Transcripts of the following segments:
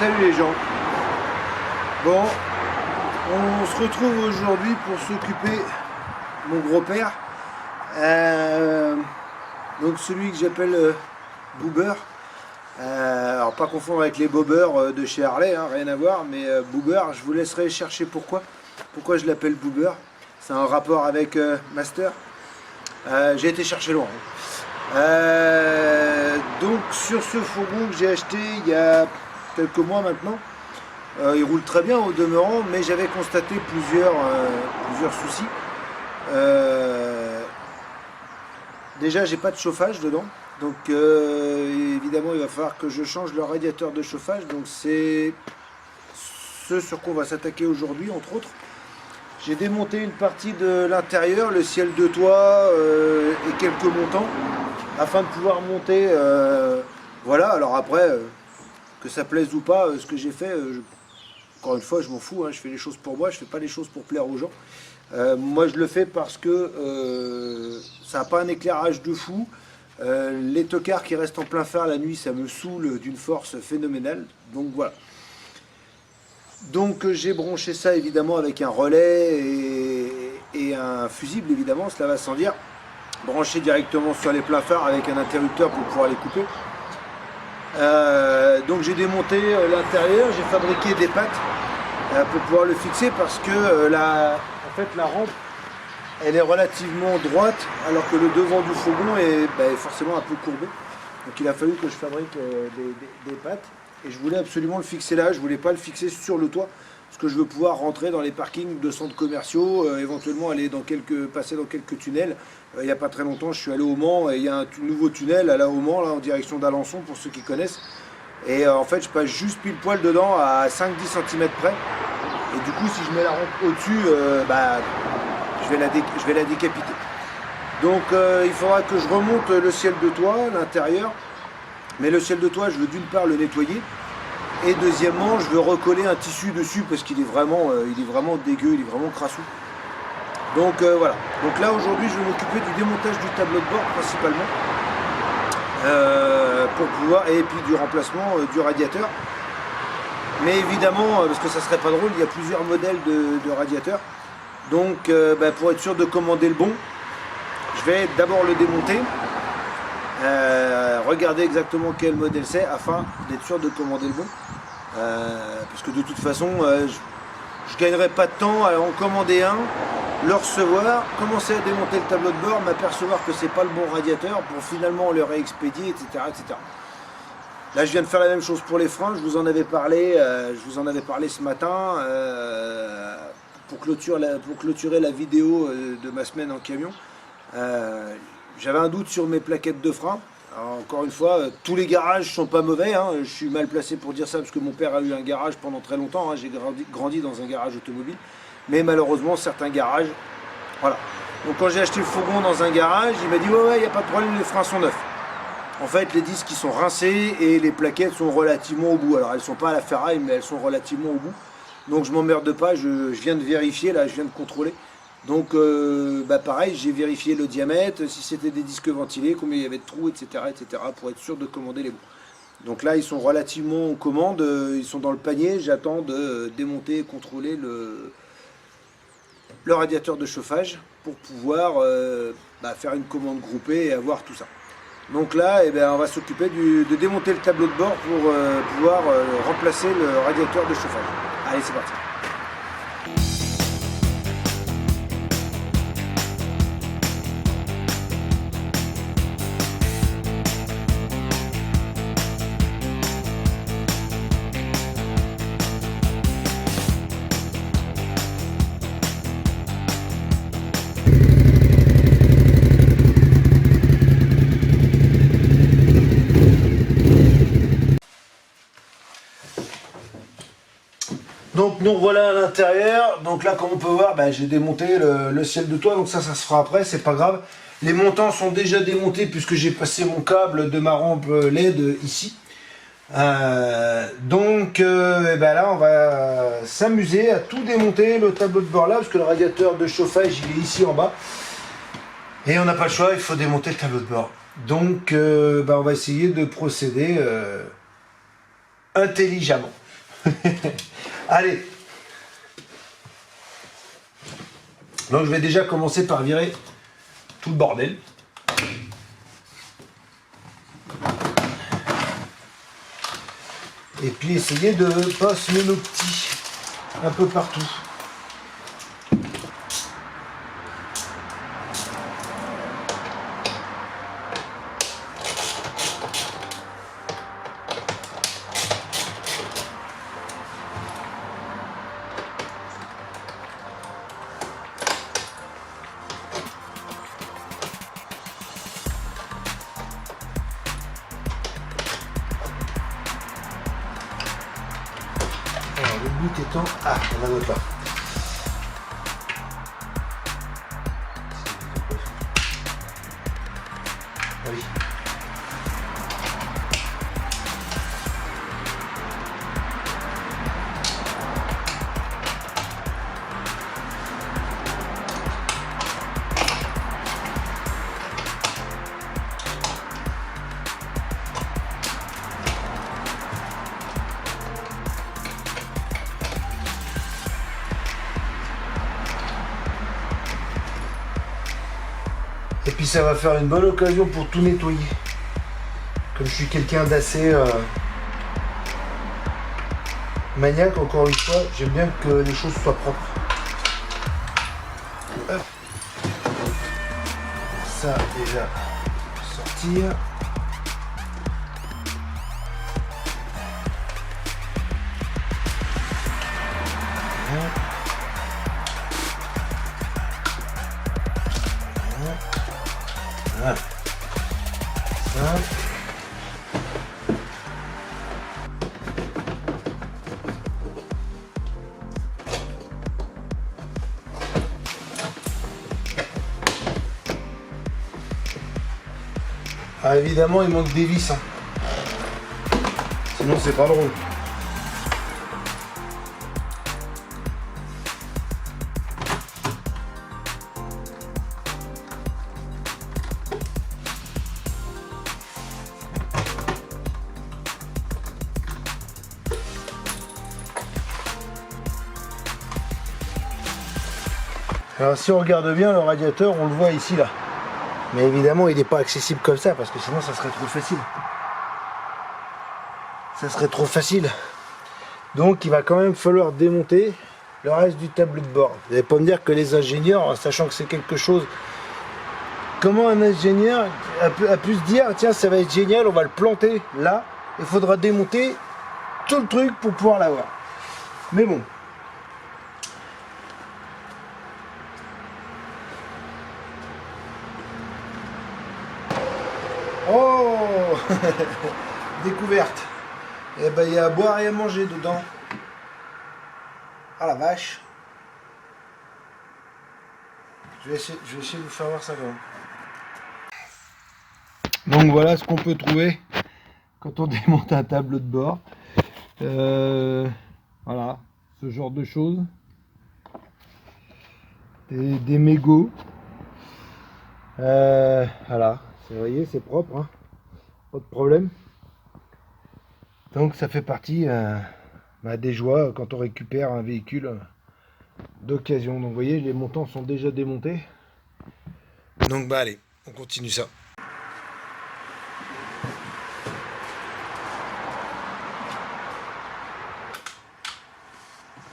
Salut les gens. Bon, on se retrouve aujourd'hui pour s'occuper de mon gros-père. Donc celui que j'appelle Boober. Alors pas confondre avec les Bobbers de chez Harley, hein, rien à voir, mais Boober, je vous laisserai chercher pourquoi je l'appelle Boober. C'est un rapport avec Master. J'ai été chercher loin. Donc sur ce fourgon que j'ai acheté il y a quelques mois maintenant, il roule très bien au demeurant, mais j'avais constaté plusieurs soucis. Déjà j'ai pas de chauffage dedans, donc évidemment il va falloir que je change le radiateur de chauffage, donc c'est ce sur quoi on va s'attaquer aujourd'hui entre autres. J'ai démonté une partie de l'intérieur, le ciel de toit et quelques montants, afin de pouvoir monter, voilà. Alors après, que ça plaise ou pas, ce que j'ai fait, encore une fois, je m'en fous, hein, je fais les choses pour moi, je fais pas les choses pour plaire aux gens. Moi, je le fais parce que ça n'a pas un éclairage de fou. Les tocards qui restent en plein phare la nuit, ça me saoule d'une force phénoménale. Donc voilà. Donc j'ai branché ça évidemment avec un relais et un fusible évidemment, cela va sans dire. Branché directement sur les pleins phares avec un interrupteur pour pouvoir les couper. Donc j'ai démonté l'intérieur, j'ai fabriqué des pattes pour pouvoir le fixer parce que la rampe elle est relativement droite alors que le devant du fourgon est forcément un peu courbé. Donc il a fallu que je fabrique des pattes et je voulais absolument le fixer là, je voulais pas le fixer sur le toit parce que je veux pouvoir rentrer dans les parkings de centres commerciaux, éventuellement aller passer dans quelques tunnels. Il n'y a pas très longtemps, je suis allé au Mans et il y a un nouveau tunnel au Mans, là, en direction d'Alençon, pour ceux qui connaissent. Et en fait, je passe juste pile poil dedans à 5-10 cm près. Et du coup, si je mets la rampe au-dessus, je vais la décapiter. Donc, il faudra que je remonte le ciel de toit, l'intérieur. Mais le ciel de toit, je veux d'une part le nettoyer. Et deuxièmement, je veux recoller un tissu dessus parce qu'il est vraiment dégueu, il est vraiment crassou. Donc voilà. Donc là aujourd'hui je vais m'occuper du démontage du tableau de bord principalement. Pour pouvoir. Et puis du remplacement du radiateur. Mais évidemment, parce que ça serait pas drôle, il y a plusieurs modèles de radiateurs. Donc pour être sûr de commander le bon, je vais d'abord le démonter. Regarder exactement quel modèle c'est afin d'être sûr de commander le bon. Parce que de toute façon, je gagnerai pas de temps à en commander un, le recevoir, commencer à démonter le tableau de bord, m'apercevoir que c'est pas le bon radiateur pour finalement le réexpédier, etc., etc. Là, je viens de faire la même chose pour les freins. Je vous en avais parlé ce matin pour clôturer la vidéo de ma semaine en camion. J'avais un doute sur mes plaquettes de frein. Alors, encore une fois, tous les garages sont pas mauvais, hein. Je suis mal placé pour dire ça parce que mon père a eu un garage pendant très longtemps, hein. J'ai grandi dans un garage automobile, mais malheureusement certains garages, voilà. Donc quand j'ai acheté le fourgon dans un garage, il m'a dit ouais, il n'y a pas de problème, les freins sont neufs. En fait, les disques ils sont rincés et les plaquettes sont relativement au bout. Alors elles sont pas à la ferraille, mais elles sont relativement au bout. Donc je m'emmerde pas, je viens de vérifier, là je viens de contrôler. Donc pareil, j'ai vérifié le diamètre, si c'était des disques ventilés, combien il y avait de trous, etc., pour être sûr de commander les bons. Donc là, ils sont relativement en commande, ils sont dans le panier, j'attends de démonter et contrôler le radiateur de chauffage pour pouvoir faire une commande groupée et avoir tout ça. Donc là, on va s'occuper de démonter le tableau de bord pour pouvoir remplacer le radiateur de chauffage. Allez, c'est parti. Donc nous voilà à l'intérieur. Donc là, comme on peut voir, j'ai démonté le ciel de toit. Donc ça se fera après, c'est pas grave. Les montants sont déjà démontés puisque j'ai passé mon câble de ma rampe LED ici. Là, on va s'amuser à tout démonter, le tableau de bord là, parce que le radiateur de chauffage il est ici en bas. Et on n'a pas le choix, il faut démonter le tableau de bord. Donc on va essayer de procéder intelligemment. Allez. Donc je vais déjà commencer par virer tout le bordel. Et puis essayer de ne pas semer nos petits un peu partout. Alors le but étant... Ah, on a un autre là. Ah oui. Et puis ça va faire une bonne occasion pour tout nettoyer. Comme je suis quelqu'un d'assez maniaque, encore une fois, j'aime bien que les choses soient propres. Hop. Ça déjà sortir. Voilà. Voilà. Ça. Ah, évidemment, il manque des vis. Hein. Sinon, c'est pas drôle. Alors si on regarde bien le radiateur, on le voit ici là. Mais évidemment il n'est pas accessible comme ça parce que sinon ça serait trop facile. Ça serait trop facile. Donc il va quand même falloir démonter le reste du tableau de bord. Vous n'allez pas me dire que les ingénieurs, sachant que c'est quelque chose... Comment un ingénieur a pu se dire tiens ça va être génial, on va le planter là. Il faudra démonter tout le truc pour pouvoir l'avoir. Mais bon. Oh découverte. Eh ben il y a à boire et à manger dedans. Ah la vache. Je vais essayer de vous faire voir ça quand même. Donc voilà ce qu'on peut trouver quand on démonte un tableau de bord. Voilà, ce genre de choses. Des mégots. Voilà. Vous voyez, c'est propre, hein. Pas de problème. Donc ça fait partie des joies quand on récupère un véhicule d'occasion. Donc vous voyez, les montants sont déjà démontés. Donc bah allez, on continue ça.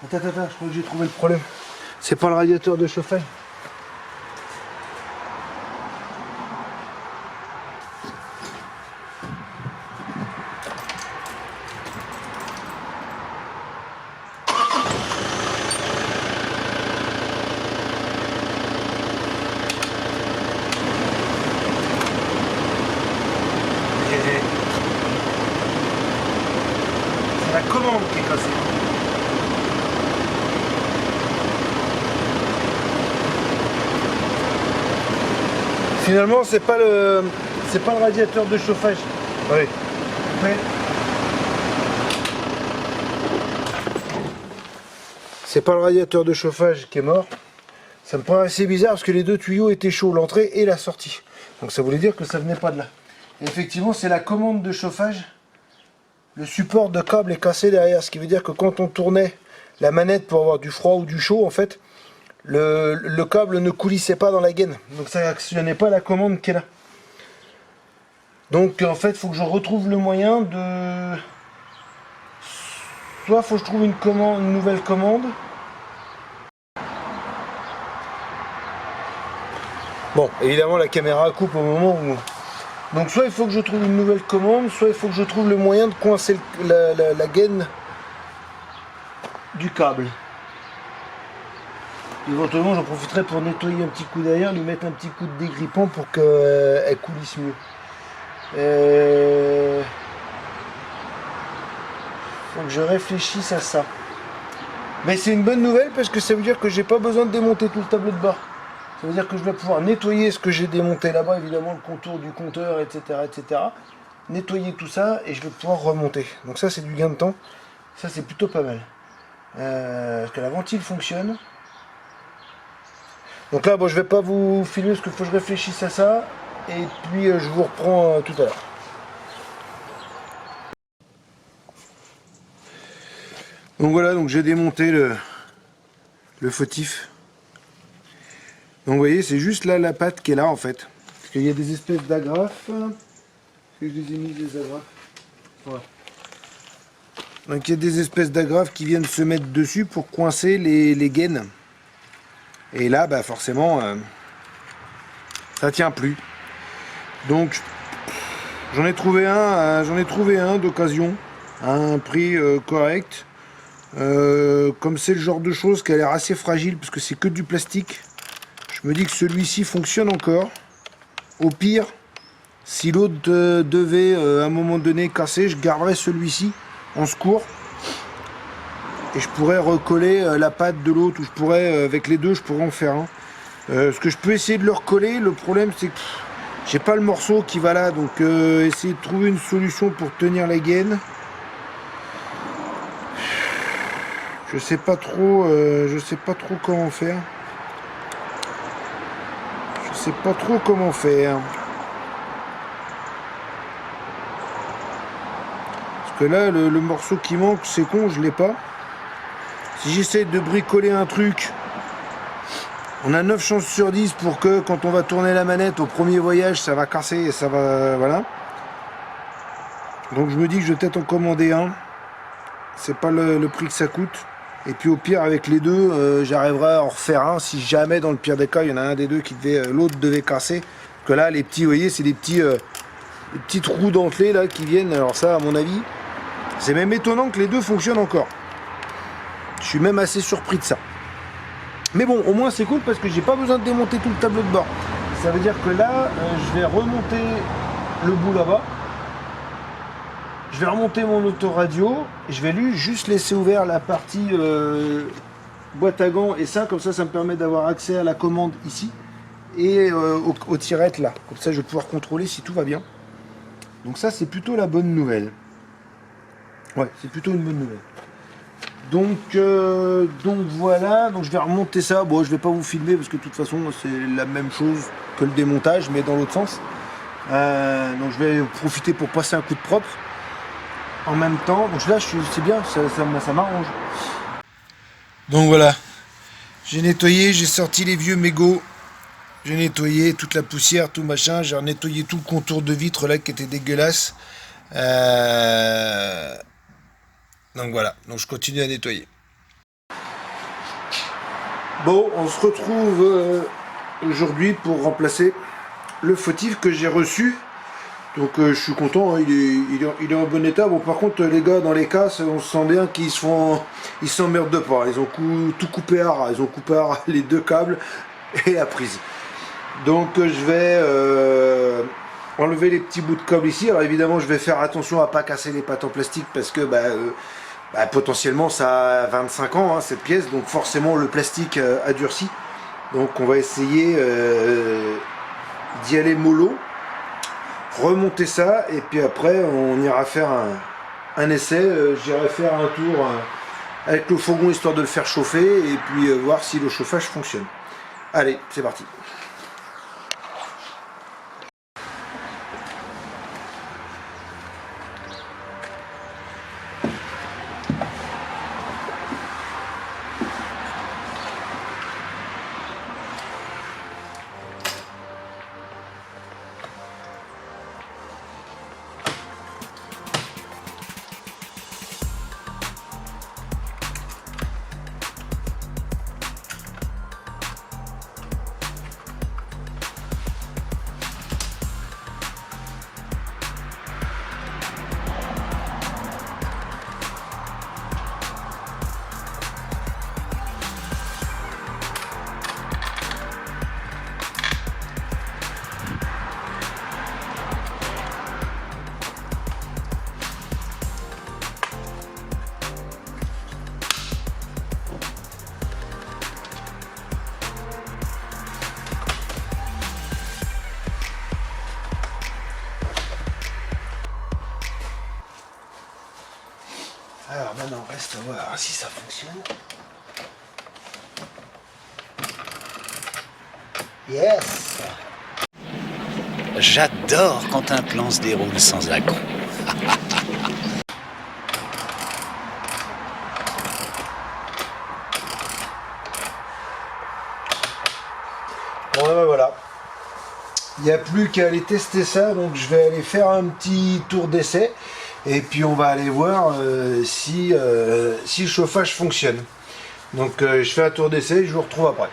Attends, je crois que j'ai trouvé le problème. C'est pas le radiateur de chauffage. C'est la commande qui est cassée. Finalement, c'est pas le radiateur de chauffage. Oui. Ouais. C'est pas le radiateur de chauffage qui est mort. Ça me paraît assez bizarre parce que les deux tuyaux étaient chauds, l'entrée et la sortie. Donc ça voulait dire que ça venait pas de là. Et effectivement, c'est la commande de chauffage le support de câble est cassé derrière, ce qui veut dire que quand on tournait la manette pour avoir du froid ou du chaud, en fait, le câble ne coulissait pas dans la gaine, donc ça n'actionnait pas la commande qui est là. Donc en fait, il faut que je retrouve le moyen de... Soit il faut que je trouve une nouvelle commande. Bon, évidemment la caméra coupe au moment où... Donc soit il faut que je trouve une nouvelle commande, soit il faut que je trouve le moyen de coincer la gaine du câble. Éventuellement j'en profiterai pour nettoyer un petit coup derrière, lui mettre un petit coup de dégrippant pour qu'elle coulisse mieux. Faut que je réfléchisse à ça. Mais c'est une bonne nouvelle parce que ça veut dire que j'ai pas besoin de démonter tout le tableau de bord. Ça veut dire que je vais pouvoir nettoyer ce que j'ai démonté là-bas, évidemment le contour du compteur, etc., etc. Nettoyer tout ça et je vais pouvoir remonter. Donc ça c'est du gain de temps. Ça c'est plutôt pas mal. Parce que la ventile fonctionne. Donc là bon, je vais pas vous filmer parce qu'il faut que je réfléchisse à ça. Et puis je vous reprends tout à l'heure. Donc voilà, donc j'ai démonté le fautif. Donc vous voyez, c'est juste là la patte qui est là en fait. Parce qu'il y a des espèces d'agrafes. Est-ce que je les ai mis des agrafes? Voilà. Donc il y a des espèces d'agrafes qui viennent se mettre dessus pour coincer les gaines. Et là, bah forcément, ça tient plus. Donc j'en ai trouvé un d'occasion à un prix correct. Comme c'est le genre de choses qui a l'air assez fragile parce que c'est que du plastique. Je me dis que celui-ci fonctionne encore. Au pire, si l'autre devait à un moment donné casser, je garderais celui-ci en secours. Et je pourrais recoller la patte de l'autre, ou je pourrais, avec les deux, je pourrais en faire un. Ce que je peux essayer de le recoller, le problème c'est que j'ai pas le morceau qui va là, donc essayer de trouver une solution pour tenir la gaine. Je sais pas trop comment faire. Je sais pas trop comment faire. Parce que là, le morceau qui manque, c'est con, je l'ai pas. Si j'essaie de bricoler un truc, on a 9 chances sur 10 pour que quand on va tourner la manette au premier voyage, ça va casser et ça va... Voilà. Donc je me dis que je vais peut-être en commander un. C'est pas le prix que ça coûte. Et puis au pire avec les deux, j'arriverai à en refaire un. Si jamais dans le pire des cas, il y en a un des deux qui devait, l'autre devait casser. Parce que là les petits, vous voyez, c'est des petits trous dentelés là qui viennent. Alors ça à mon avis, c'est même étonnant que les deux fonctionnent encore. Je suis même assez surpris de ça. Mais bon, au moins c'est cool parce que j'ai pas besoin de démonter tout le tableau de bord. Ça veut dire que là, je vais remonter le bout là-bas. Je vais remonter mon autoradio. Je vais lui juste laisser ouvert la partie boîte à gants. Et ça, comme ça me permet d'avoir accès à la commande ici. Et aux tirettes là. Comme ça, je vais pouvoir contrôler si tout va bien. Donc ça, c'est plutôt la bonne nouvelle. Ouais, c'est plutôt une bonne nouvelle. Donc voilà, donc je vais remonter ça. Bon, je vais pas vous filmer parce que de toute façon c'est la même chose que le démontage, mais dans l'autre sens. Donc je vais profiter pour passer un coup de propre en même temps. Donc là, c'est bien, ça m'arrange. Donc voilà, j'ai nettoyé, j'ai sorti les vieux mégots, j'ai nettoyé toute la poussière, tout machin, j'ai nettoyé tout le contour de vitre là qui était dégueulasse. Donc voilà, donc je continue à nettoyer. Bon, on se retrouve aujourd'hui pour remplacer le fautif que j'ai reçu. Donc je suis content, hein, il est en bon état. Bon, par contre les gars dans les casses, on se sent bien qu'ils s'emmerdent pas. Ils ont tout coupé à ras, ils ont coupé à ras les deux câbles et la prise. Donc je vais enlever les petits bouts de câble ici. Alors évidemment je vais faire attention à pas casser les pattes en plastique parce que potentiellement ça a 25 ans hein, cette pièce, donc forcément le plastique a durci. Donc on va essayer d'y aller mollo, remonter ça et puis après on ira faire un essai. J'irai faire un tour avec le fourgon histoire de le faire chauffer et puis voir si le chauffage fonctionne. Allez, c'est parti. Alors maintenant, reste à voir si ça fonctionne. Yes! J'adore quand un plan se déroule sans accroc. Bon, ben voilà. Il n'y a plus qu'à aller tester ça, donc je vais aller faire un petit tour d'essai. Et puis on va aller voir si le chauffage fonctionne. Donc je fais un tour d'essai et je vous retrouve après.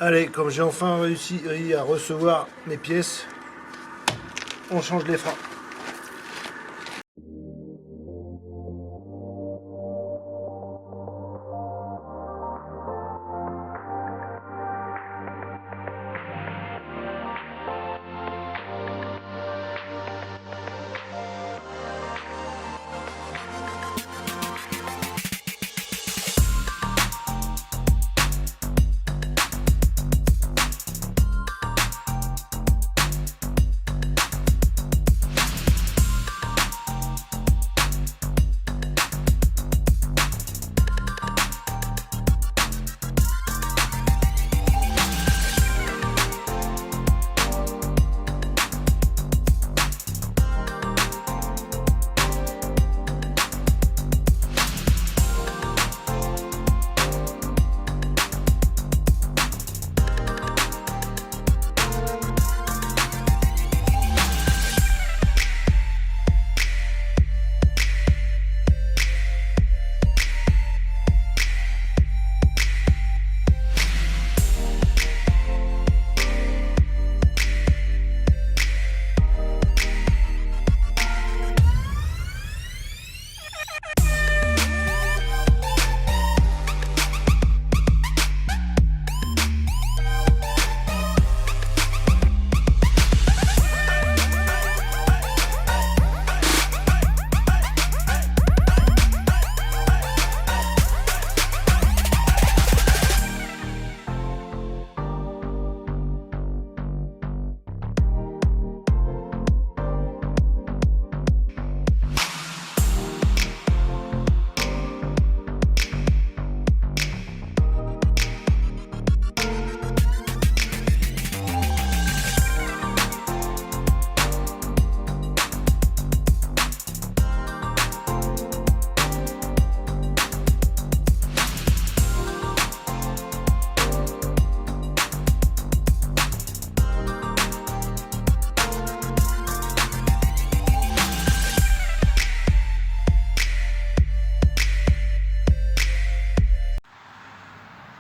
Allez, comme j'ai enfin réussi à recevoir mes pièces, on change les freins.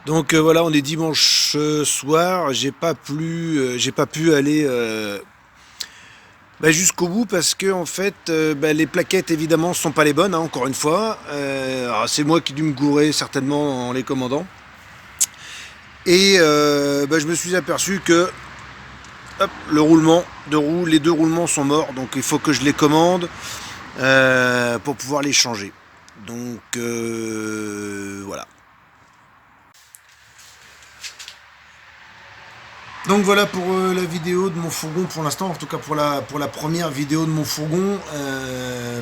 Donc voilà, on est dimanche soir, j'ai pas pu aller jusqu'au bout parce que en fait les plaquettes évidemment sont pas les bonnes, hein, encore une fois. C'est moi qui ai dû me gourer certainement en les commandant. Et je me suis aperçu que hop, les deux roulements sont morts, donc il faut que je les commande pour pouvoir les changer. Donc voilà. Donc voilà pour la vidéo de mon fourgon pour l'instant, en tout cas pour la première vidéo de mon fourgon.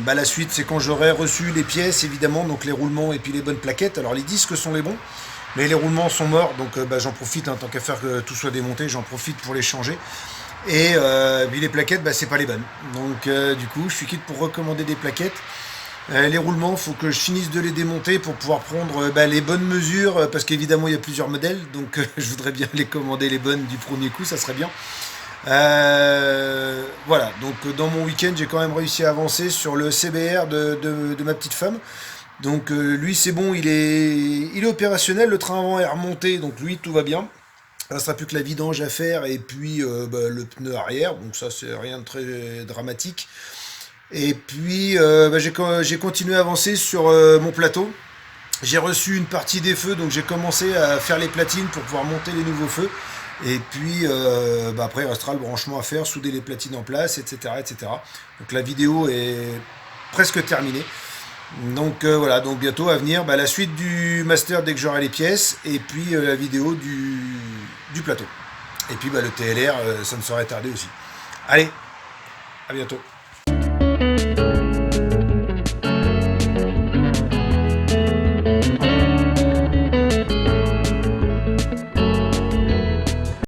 La suite c'est quand j'aurai reçu les pièces évidemment, donc les roulements et puis les bonnes plaquettes. Alors les disques sont les bons, mais les roulements sont morts, donc j'en profite, hein, tant qu'à faire que tout soit démonté, j'en profite pour les changer. Et puis les plaquettes, c'est pas les bonnes. Donc du coup je suis quitte pour recommander des plaquettes. Les roulements, il faut que je finisse de les démonter pour pouvoir prendre les bonnes mesures, parce qu'évidemment il y a plusieurs modèles, donc je voudrais bien les commander les bonnes du premier coup, ça serait bien. Voilà, donc dans mon week-end j'ai quand même réussi à avancer sur le CBR de ma petite femme. Donc lui c'est bon, il est opérationnel, le train avant est remonté, donc lui tout va bien. Il ne restera plus que la vidange à faire et puis le pneu arrière, donc ça c'est rien de très dramatique. Et puis j'ai continué à avancer sur mon plateau. J'ai reçu une partie des feux, donc j'ai commencé à faire les platines pour pouvoir monter les nouveaux feux. Et puis après il restera le branchement à faire, souder les platines en place, etc., etc. Donc la vidéo est presque terminée. Donc voilà, donc bientôt à venir la suite du master dès que j'aurai les pièces, et puis la vidéo du plateau. Et puis le TLR, ça ne saurait tarder aussi. Allez, à bientôt.